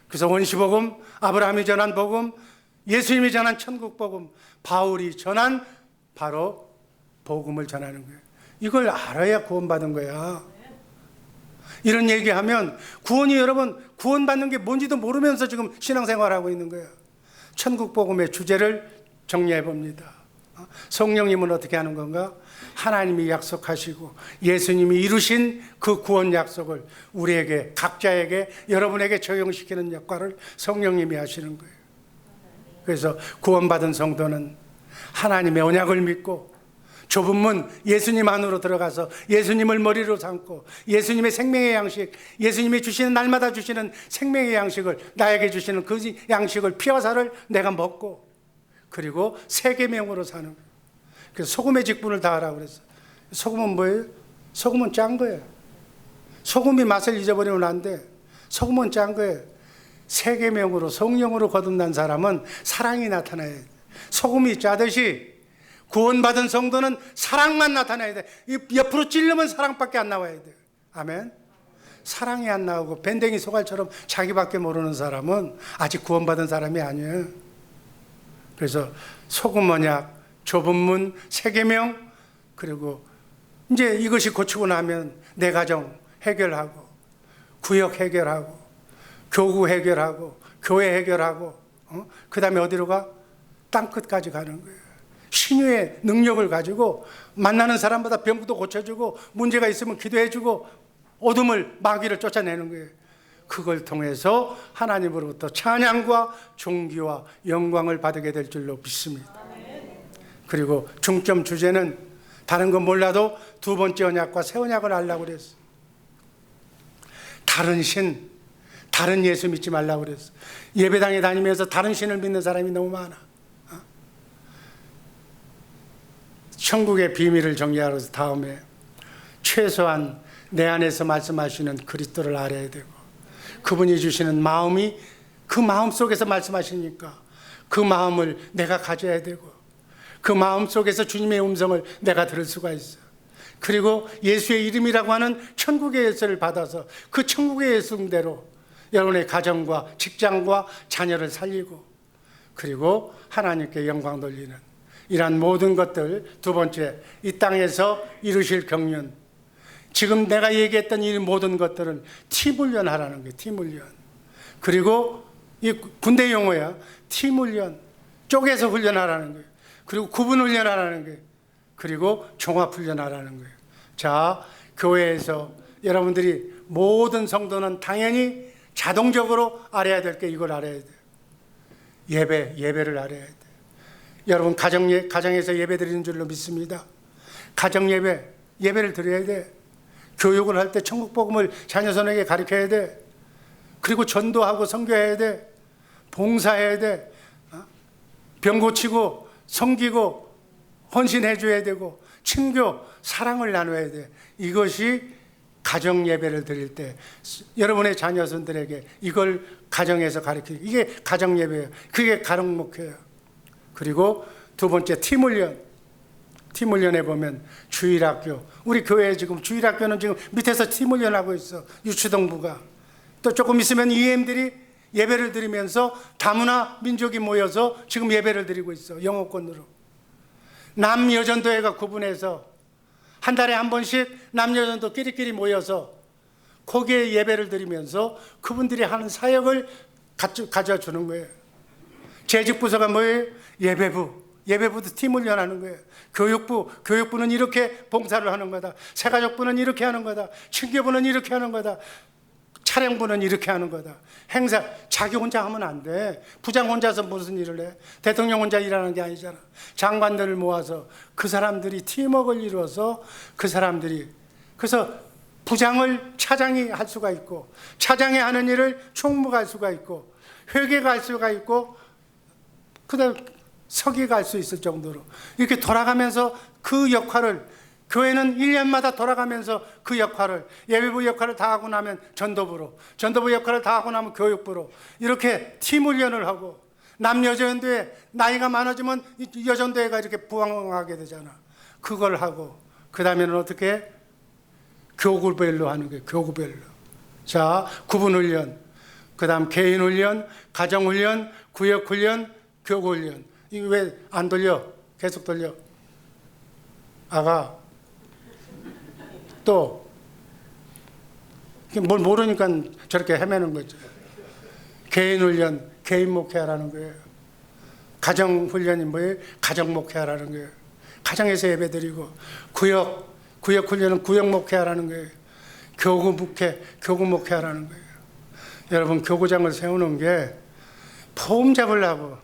그래서 원시복음, 아브라함이 전한 복음, 예수님이 전한 천국 복음, 바울이 전한 바로 복음을 전하는 거예요. 이걸 알아야 구원받은 거야. 이런 얘기하면 구원이 여러분 구원받는 게 뭔지도 모르면서 지금 신앙생활하고 있는 거예요. 천국 복음의 주제를 정리해 봅니다. 성령님은 어떻게 하는 건가? 하나님이 약속하시고 예수님이 이루신 그 구원 약속을 우리에게 각자에게 여러분에게 적용시키는 역할을 성령님이 하시는 거예요. 그래서 구원받은 성도는 하나님의 언약을 믿고 좁은 문 예수님 안으로 들어가서 예수님을 머리로 삼고 예수님의 생명의 양식, 예수님이 주시는 날마다 주시는 생명의 양식을 나에게 주시는 그 양식을 피와 살을 내가 먹고 그리고 새 계명으로 사는 거예요. 그래서 소금의 직분을 다하라고 그랬어요. 소금은 뭐예요? 소금은 짠 거예요. 소금이 맛을 잊어버리면 안 돼. 소금은 짠 거예요. 새 계명으로 성령으로 거듭난 사람은 사랑이 나타나야 돼. 소금이 짜듯이 구원받은 성도는 사랑만 나타나야 돼. 옆으로 찔르면 사랑밖에 안 나와야 돼. 아멘. 사랑이 안 나오고 밴댕이 소갈처럼 자기밖에 모르는 사람은 아직 구원받은 사람이 아니에요. 그래서 소금 언약, 좁은 문, 새 계명, 그리고 이제 이것이 고치고 나면 내 가정 해결하고 구역 해결하고 교구 해결하고 교회 해결하고 그 다음에 어디로 가? 땅끝까지 가는 거예요. 신유의 능력을 가지고 만나는 사람마다 병도 고쳐주고 문제가 있으면 기도해주고 어둠을 마귀를 쫓아내는 거예요. 그걸 통해서 하나님으로부터 찬양과 존귀와 영광을 받게 될 줄로 믿습니다. 그리고 중점 주제는 다른 건 몰라도 두 번째 언약과 새 언약을 하려고 그랬어. 다른 신, 다른 예수 믿지 말라고 그랬어. 예배당에 다니면서 다른 신을 믿는 사람이 너무 많아. 천국의 비밀을 정리하러 다음에 최소한 내 안에서 말씀하시는 그리스도를 알아야 되고 그분이 주시는 마음이 그 마음 속에서 말씀하시니까 그 마음을 내가 가져야 되고 그 마음 속에서 주님의 음성을 내가 들을 수가 있어요. 그리고 예수의 이름이라고 하는 천국의 예수를 받아서 그 천국의 예수대로 여러분의 가정과 직장과 자녀를 살리고 그리고 하나님께 영광 돌리는 이러한 모든 것들. 두 번째, 이 땅에서 이루실 경륜. 지금 내가 얘기했던 이 모든 것들은 팀훈련하라는 거예요. 팀훈련. 그리고 이 군대 용어야. 팀훈련. 쪼개서 훈련하라는 거예요. 그리고 구분훈련하라는 거예요. 그리고 종합훈련하라는 거예요. 자, 교회에서 여러분들이 모든 성도는 당연히 자동적으로 알아야 될 게 이걸 알아야 돼요. 예배를 알아야 돼요. 여러분 가정에서 예배 드리는 줄로 믿습니다. 가정 예배를 드려야 돼. 교육을 할 때 천국 복음을 자녀선에게 가르쳐야 돼. 그리고 전도하고 선교해야 돼. 봉사해야 돼. 병 고치고 섬기고 헌신해 줘야 되고 친교 사랑을 나눠야 돼. 이것이 가정 예배를 드릴 때 여러분의 자녀선들에게 이걸 가정에서 가르치고 이게 가정 예배예요. 그게 가정 목회예요. 그리고 두 번째 팀훈련에 보면 주일학교, 우리 교회에 지금 주일학교는 지금 밑에서 팀훈련하고 있어. 유치동부가. 또 조금 있으면 EM들이 예배를 드리면서 다문화 민족이 모여서 지금 예배를 드리고 있어. 영어권으로. 남여전도회가 구분해서 한 달에 한 번씩 남여전도 끼리끼리 모여서 거기에 예배를 드리면서 그분들이 하는 사역을 가져주는 거예요. 재직부서가 뭐예요? 예배부도 팀훈련하는 거예요. 교육부는 이렇게 봉사를 하는 거다. 새가족부는 이렇게 하는 거다. 친교부는 이렇게 하는 거다. 차량부는 이렇게 하는 거다. 행사 자기 혼자 하면 안 돼. 부장 혼자서 무슨 일을 해? 대통령 혼자 일하는 게 아니잖아. 장관들을 모아서 그 사람들이 팀워크를 이루어서 그 사람들이 그래서 부장을 차장이 할 수가 있고 차장이 하는 일을 총무가 할 수가 있고 회계가 할 수가 있고 그다음 서기가 할 수 있을 정도로 이렇게 돌아가면서 그 역할을 교회는 1년마다 돌아가면서 그 역할을 예배부 역할을 다 하고 나면 전도부 역할을 다 하고 나면 교육부로 이렇게 팀 훈련을 하고 남여전도회 나이가 많아지면 여전도회가 이렇게 부흥하게 되잖아. 그걸 하고 그 다음에는 어떻게? 교구별로 하는 거예요. 교구별로. 자, 구분훈련, 그 다음 개인훈련, 가정훈련, 구역훈련, 교구훈련. 이거 왜 안 돌려? 계속 돌려. 아가. 또 뭘 모르니까 저렇게 헤매는 거죠. 개인훈련, 개인 목회하라는 거예요. 가정훈련이 뭐예요? 가정 목회하라는 거예요. 가정에서 예배드리고, 구역 훈련은 구역 목회하라는 거예요. 교구 목회하라는 거예요. 여러분, 교구장을 세우는 게 폼 잡으려고.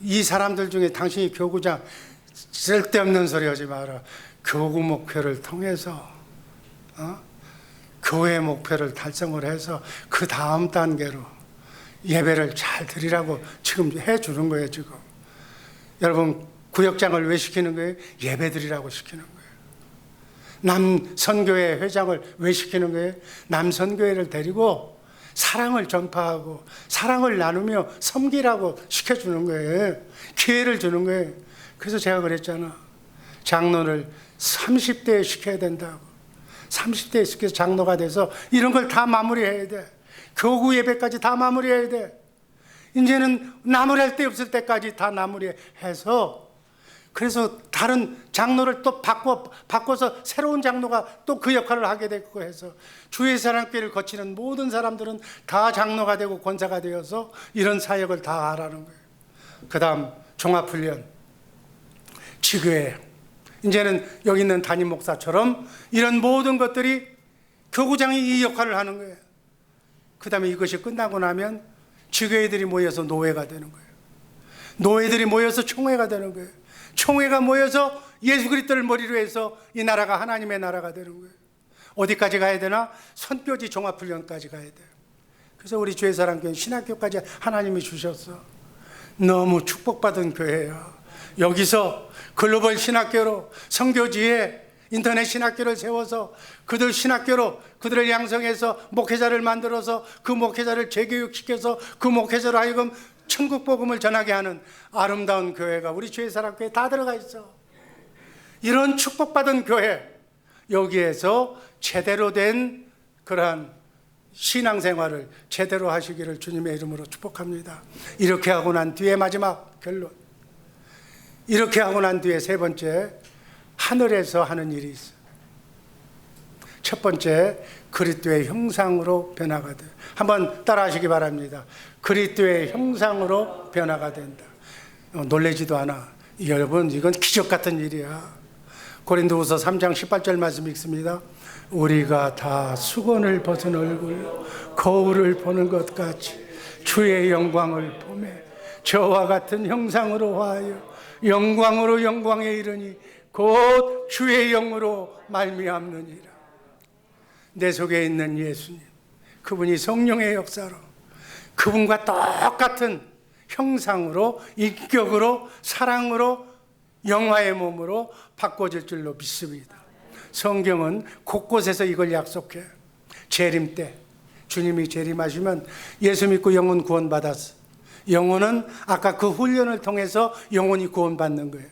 이 사람들 중에 당신이 교구장 쓸데없는 소리 하지 마라. 교구 목회를 통해서 교회 목표를 달성을 해서 그 다음 단계로 예배를 잘 드리라고 지금 해주는 거예요. 지금 여러분, 구역장을 왜 시키는 거예요? 예배 드리라고 시키는 거예요. 남선교회 회장을 왜 시키는 거예요? 남선교회를 데리고 사랑을 전파하고 사랑을 나누며 섬기라고 시켜주는 거예요. 기회를 주는 거예요. 그래서 제가 그랬잖아. 장로를 30대에 시켜야 된다고. 30대에 시켜서 장로가 돼서 이런 걸 다 마무리해야 돼. 교구 예배까지 다 마무리해야 돼. 이제는 나무랄 데 없을 때까지 다 마무리해서, 그래서 다른 장로를 또 바꿔서 새로운 장로가 또 그 역할을 하게 되고 해서 주의 사랑교회를 거치는 모든 사람들은 다 장로가 되고 권사가 되어서 이런 사역을 다 하라는 거예요. 그 다음 종합훈련, 지교회. 이제는 여기 있는 담임 목사처럼 이런 모든 것들이 교구장이 이 역할을 하는 거예요. 그 다음에 이것이 끝나고 나면 지교회들이 모여서 노회가 되는 거예요. 노회들이 모여서 총회가 되는 거예요. 총회가 모여서 예수 그리스도를 머리로 해서 이 나라가 하나님의 나라가 되는 거예요. 어디까지 가야 되나? 선교지 종합훈련까지 가야 돼요. 그래서 우리 주의사랑교회 신학교까지 하나님이 주셨어. 너무 축복받은 교회야. 여기서 글로벌 신학교로 선교지에 인터넷 신학교를 세워서 그들 신학교로 그들을 양성해서 목회자를 만들어서 그 목회자를 재교육시켜서 그 목회자로 하여금 천국 복음을 전하게 하는 아름다운 교회가 우리 주의사랑교회에 다 들어가 있어. 이런 축복받은 교회, 여기에서 제대로 된 그러한 신앙생활을 제대로 하시기를 주님의 이름으로 축복합니다. 이렇게 하고 난 뒤에 마지막 결론, 이렇게 하고 난 뒤에 세 번째, 하늘에서 하는 일이 있어요. 첫 번째, 그리스도의 형상으로 변화가 돼요. 한번 따라하시기 바랍니다. 그리스도의 형상으로 변화가 된다. 놀라지도 않아. 여러분, 이건 기적 같은 일이야. 고린도후서 3장 18절 말씀 읽습니다. 우리가 다 수건을 벗은 얼굴 거울을 보는 것 같이 주의 영광을 보매 저와 같은 형상으로 화하여 영광으로 영광에 이르니 곧 주의 영으로 말미암느니라. 내 속에 있는 예수님, 그분이 성령의 역사로 그분과 똑같은 형상으로, 인격으로, 사랑으로, 영화의 몸으로 바꿔질 줄로 믿습니다. 성경은 곳곳에서 이걸 약속해. 재림 때 주님이 재림하시면 예수 믿고 영혼 구원받았어. 영혼은 아까 그 훈련을 통해서 영혼이 구원받는 거예요.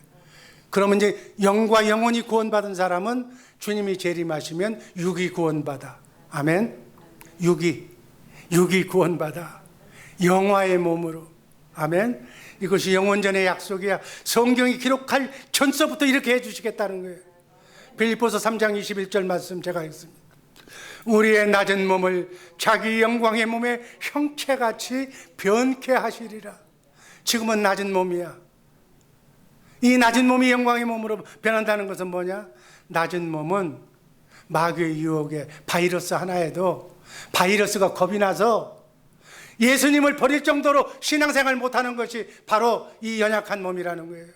그러면 이제 영과 영혼이 구원받은 사람은 주님이 재림하시면 육이 구원받아. 아멘. 육이 구원받아. 영화의 몸으로. 아멘. 이것이 영원전의 약속이야. 성경이 기록할 전서부터 이렇게 해주시겠다는 거예요. 빌립보서 3장 21절 말씀 제가 읽습니다. 우리의 낮은 몸을 자기 영광의 몸의 형체같이 변케 하시리라. 지금은 낮은 몸이야. 이 낮은 몸이 영광의 몸으로 변한다는 것은 뭐냐? 낮은 몸은 마귀의 유혹에 바이러스 하나에도 바이러스가 겁이 나서 예수님을 버릴 정도로 신앙생활 못하는 것이 바로 이 연약한 몸이라는 거예요.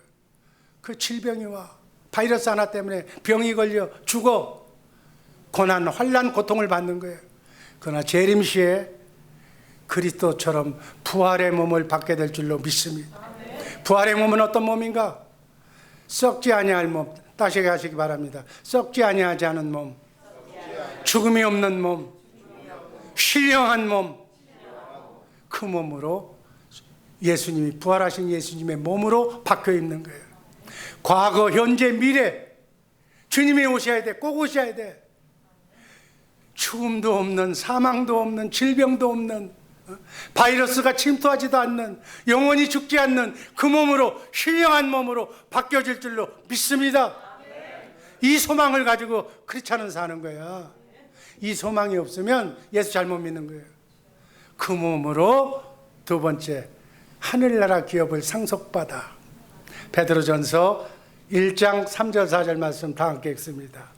그 질병이 와. 바이러스 하나 때문에 병이 걸려 죽어. 고난, 환난, 고통을 받는 거예요. 그러나 재림 시에 그리스도처럼 부활의 몸을 받게 될 줄로 믿습니다. 부활의 몸은 어떤 몸인가? 썩지 아니할 몸. 다시 하시기 바랍니다. 썩지 아니하지 않은 몸, 죽음이 없는 몸, 신령한 몸, 그 몸으로 예수님이 부활하신 예수님의 몸으로 바뀌어 있는 거예요. 과거, 현재, 미래 주님이 오셔야 돼. 꼭 오셔야 돼. 죽음도 없는, 사망도 없는, 질병도 없는, 바이러스가 침투하지도 않는, 영원히 죽지 않는 그 몸으로, 신령한 몸으로 바뀌어질 줄로 믿습니다. 이 소망을 가지고 크리스찬은 사는 거야. 이 소망이 없으면 예수 잘못 믿는 거예요. 그 몸으로 두 번째, 하늘나라 기업을 상속받아. 베드로전서 1장 3절 4절 말씀 다 함께 읽습니다.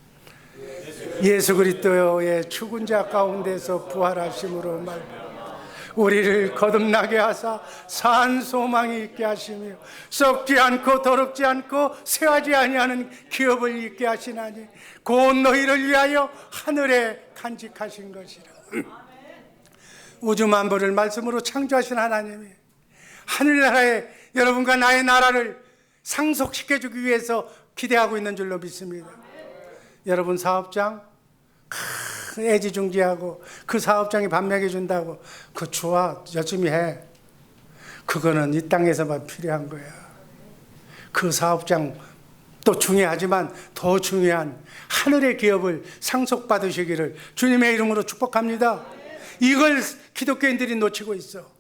예수 그리스도의 죽은 자 가운데서 부활하심으로 말미암아 우리를 거듭나게 하사 산 소망이 있게 하시며 썩지 않고 더럽지 않고 쇠하지 아니하는 기업을 있게 하시나니 곧 너희를 위하여 하늘에 간직하신 것이라. 우주 만물을 말씀으로 창조하신 하나님이 하늘나라에 여러분과 나의 나라를 상속시켜주기 위해서 기대하고 있는 줄로 믿습니다. 여러분 사업장 애지중지하고 그 사업장이 밥 먹여준다고 그 좋아, 열심히 해. 그거는 이 땅에서만 필요한 거야. 그 사업장 또 중요하지만 더 중요한 하늘의 기업을 상속받으시기를 주님의 이름으로 축복합니다. 이걸 기독교인들이 놓치고 있어.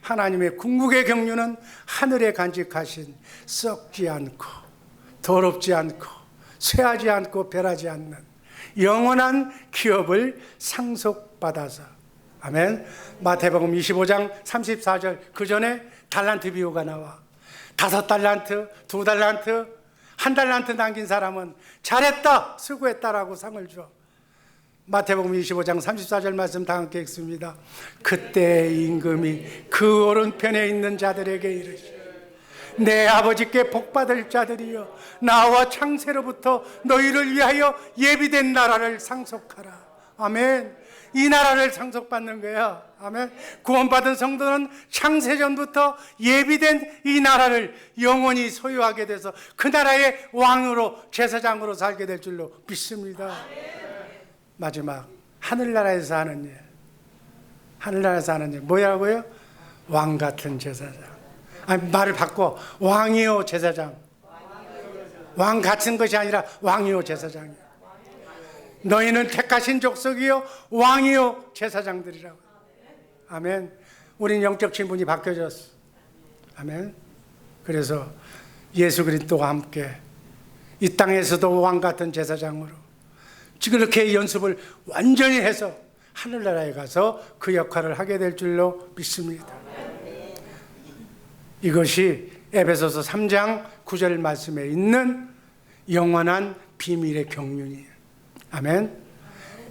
하나님의 궁극의 경륜은 하늘에 간직하신 썩지 않고 더럽지 않고 쇠하지 않고 변하지 않는 영원한 기업을 상속받아서. 아멘. 마태복음 25장 34절 그 전에 달란트 비유가 나와. 5달란트, 2달란트, 1달란트 남긴 사람은 잘했다, 수고했다라고 상을 줘. 마태복음 25장 34절 말씀 다 함께 읽습니다. 그때 임금이 그 오른편에 있는 자들에게 이르시되 내 아버지께 복받을 자들이여 나와 창세로부터 너희를 위하여 예비된 나라를 상속하라. 아멘. 이 나라를 상속받는 거야. 아멘. 구원받은 성도는 창세전부터 예비된 이 나라를 영원히 소유하게 돼서 그 나라의 왕으로 제사장으로 살게 될 줄로 믿습니다. 마지막 하늘나라에서 하는 일. 하늘나라에서 하는 일 뭐라고요? 왕 같은 제사장. 아니, 말을 바꿔. 왕이요 제사장. 왕 같은 것이 아니라 왕이요 제사장이요. 너희는 택하신 족속이요 왕이요 제사장들이라고. 아멘. 우린 영적 신분이 바뀌어졌어. 아멘. 그래서 예수 그리스도와 함께 이 땅에서도 왕 같은 제사장으로 지금 이렇게 연습을 완전히 해서 하늘나라에 가서 그 역할을 하게 될 줄로 믿습니다. 이것이 에베소서 3장 9절 말씀에 있는 영원한 비밀의 경륜이에요. 아멘.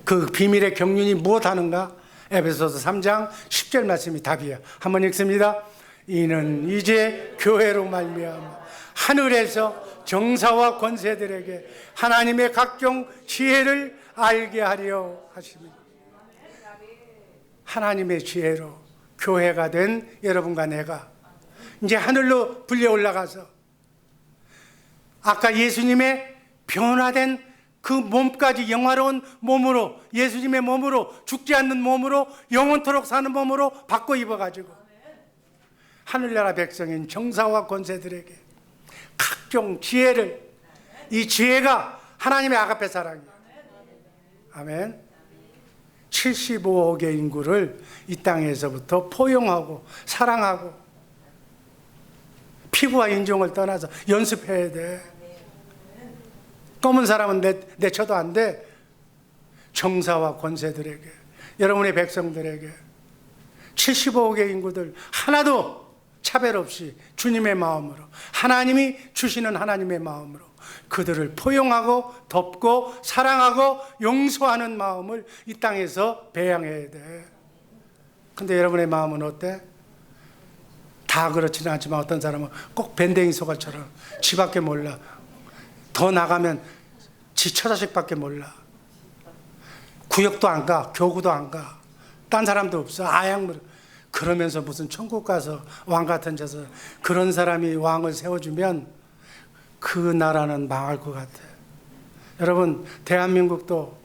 그 비밀의 경륜이 무엇하는가? 에베소서 3장 10절 말씀이 답이에요. 한번 읽습니다. 이는 이제 교회로 말미암아 하늘에서 정사와 권세들에게 하나님의 각종 지혜를 알게 하려 하십니다. 하나님의 지혜로 교회가 된 여러분과 내가 이제 하늘로 불려 올라가서 아까 예수님의 변화된 그 몸까지 영화로운 몸으로, 예수님의 몸으로, 죽지 않는 몸으로, 영원토록 사는 몸으로 바꿔 입어가지고 하늘나라 백성인 정사와 권세들에게 각종 지혜를, 이 지혜가 하나님의 아가페 사랑이에요. 아멘. 75억의 인구를 이 땅에서부터 포용하고 사랑하고 피부와 인종을 떠나서 연습해야 돼. 검은 사람은 내쳐도 안 돼. 정사와 권세들에게, 여러분의 백성들에게 75억의 인구들 하나도 차별 없이 주님의 마음으로, 하나님이 주시는 하나님의 마음으로 그들을 포용하고 덮고 사랑하고 용서하는 마음을 이 땅에서 배양해야 돼. 근데 여러분의 마음은 어때? 다 그렇지는 않지만 어떤 사람은 꼭 밴댕이 소갈처럼 지밖에 몰라. 더 나가면 지 처자식밖에 몰라. 구역도 안 가, 교구도 안 가, 딴 사람도 없어, 아양물. 그러면서 무슨 천국 가서 왕 같은 데서 그런 사람이 왕을 세워주면 그 나라는 망할 것 같아. 여러분 대한민국도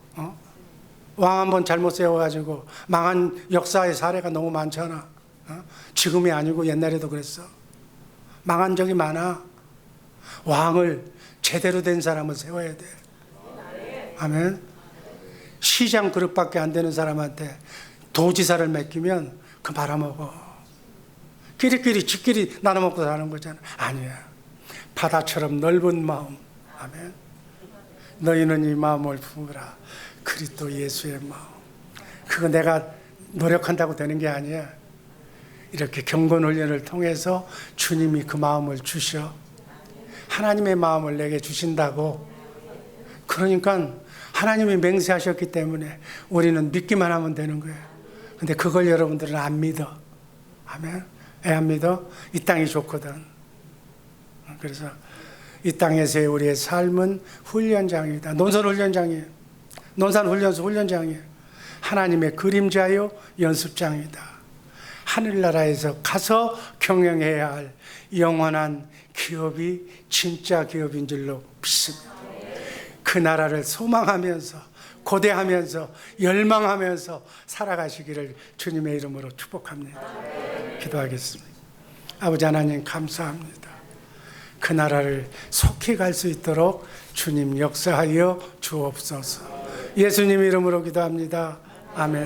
왕 한 번 잘못 세워가지고 망한 역사의 사례가 너무 많잖아. 지금이 아니고 옛날에도 그랬어. 망한 적이 많아. 왕을 제대로 된 사람을 세워야 돼. 아멘. 시장 그릇밖에 안 되는 사람한테 도지사를 맡기면 그 말아먹어. 끼리끼리 지끼리 나눠먹고 사는 거잖아. 아니야. 바다처럼 넓은 마음. 아멘. 너희는 이 마음을 품으라. 그리스도 예수의 마음. 그거 내가 노력한다고 되는 게 아니야. 이렇게 경건 훈련을 통해서 주님이 그 마음을 주셔. 하나님의 마음을 내게 주신다고. 그러니까 하나님이 맹세하셨기 때문에 우리는 믿기만 하면 되는 거예요. 근데 그걸 여러분들은 안 믿어. 아멘. 왜 안 믿어? 이 땅이 좋거든. 그래서 이 땅에서의 우리의 삶은 훈련장이다. 논산 훈련장이에요. 논산 훈련소 훈련장이에요. 하나님의 그림자요 연습장이다. 하늘나라에서 가서 경영해야 할 영원한 기업이 진짜 기업인 줄로 믿습니다. 그 나라를 소망하면서 고대하면서 열망하면서 살아가시기를 주님의 이름으로 축복합니다. 기도하겠습니다. 아버지 하나님 감사합니다. 그 나라를 속히 갈 수 있도록 주님 역사하여 주옵소서. 예수님 이름으로 기도합니다. 아멘.